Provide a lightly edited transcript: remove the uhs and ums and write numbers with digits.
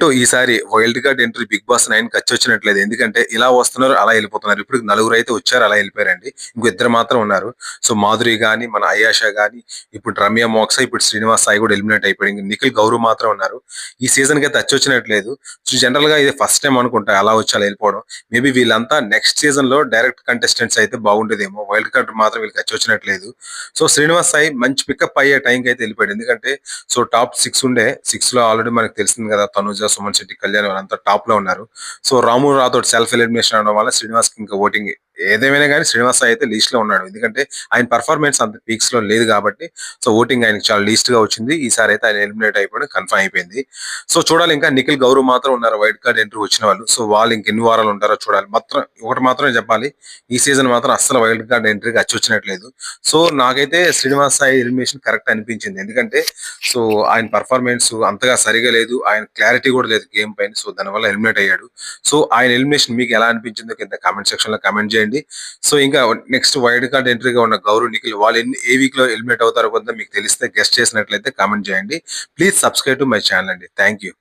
ఏంటో ఈసారి wild card entry Bigg Boss 9 వచ్చినట్లేదు. ఎందుకంటే ఇలా వస్తున్నారు, అలా వెళ్ళిపోతున్నారు. ఇప్పుడు నలుగురు అయితే వచ్చారు, అలా వెళ్ళిపోయారండి. ఇంకో ఇద్దరు మాత్రం ఉన్నారు. సో మాధురి గాని, మన అయాష గాని, ఇప్పుడు రమ్య మోక్స, ఇప్పుడు శ్రీనివాస్ సాయి కూడా ఎలిమినేట్ అయిపోయాడు. ఇంక నిఖిల్ గౌరవ్ మాత్రం ఉన్నారు. ఈ సీజన్ కి అయితే వచ్చినట్లేదు. సో జనరల్ గా ఇది ఫస్ట్ టైం అనుకుంటా అలా వచ్చి అలా వెళ్ళిపోవడం. మేబీ వీళ్ళంతా నెక్స్ట్ సీజన్ లో డైరెక్ట్ కంటెస్టెంట్స్ అయితే బాగుండేదేమో. వైల్డ్ కార్డ్ మాత్రం వీళ్ళకి వచ్చినట్లేదు. సో శ్రీనివాస్ సాయి మంచి పికప్ అయ్యే టైంకి అయితే వెళ్ళిపోయాడు. ఎందుకంటే సో టాప్ 6 ఉండే 6 లో ఆల్రెడీ మనకు తెలిసింది కదా, తనుజ, సుమన్ శెట్టి, కళ్యాణ్ వాళ్ళంతా టాప్ లో ఉన్నారు. సో రాము రాథోడ్ సెల్ఫ్ ఎలిమినేషన్ అవడం వల్ల శ్రీనివాస్ కి ఇంకా ఓటింగ్ ఏదేమైనా కానీ శ్రీనివాస్ సాయి అయితే లీస్ట్ లో ఉన్నాడు. ఎందుకంటే ఆయన పర్ఫార్మెన్స్ అంత పీక్స్ లో లేదు కాబట్టి సో ఓటింగ్ ఆయనకి చాలా లీస్ట్ గా వచ్చింది. ఈసారి అయితే ఆయన ఎలిమినేట్ అయిపోయి కన్ఫర్మ్ అయిపోయింది. సో చూడాలి, ఇంకా నిఖిల్ గౌరవ్ మాత్రం ఉన్నారు వైల్డ్ కార్డ్ ఎంట్రీ వచ్చిన వాళ్ళు. సో వాళ్ళు ఇంకెన్ని వారాలు ఉంటారో చూడాలి. మాత్రం ఒకటి మాత్రమే చెప్పాలి, ఈ సీజన్ మాత్రం అస్సలు వైల్డ్ కార్డ్ ఎంట్రీకి వచ్చినట్లేదు. సో నాకైతే శ్రీనివాస్ సాయి ఎలిమినేషన్ కరెక్ట్ అనిపించింది. ఎందుకంటే సో ఆయన పర్ఫార్మెన్స్ అంతగా సరిగా లేదు, ఆయన క్లారిటీ కూడా లేదు గేమ్ పైన. సో దానివల్ల ఎలిమినేట్ అయ్యాడు. సో ఆయన ఎలిమినేషన్ మీకు ఎలా అనిపించిందో కింద కామెంట్ సెక్షన్ లో కామెంట్ చేయండి. సో ఇంకా నెక్స్ట్ వైల్డ్ కార్డ్ ఎంట్రీగా ఉన్న గౌరవ్, నిఖిల్ వాళ్ళు ఏ వీక్ లో ఎలిమినేట్ అవుతారో కొంత మీకు తెలిస్తే గెస్ట్ చేసినట్లయితే కామెంట్ చేయండి. Please subscribe to my channel అండి. Thank you.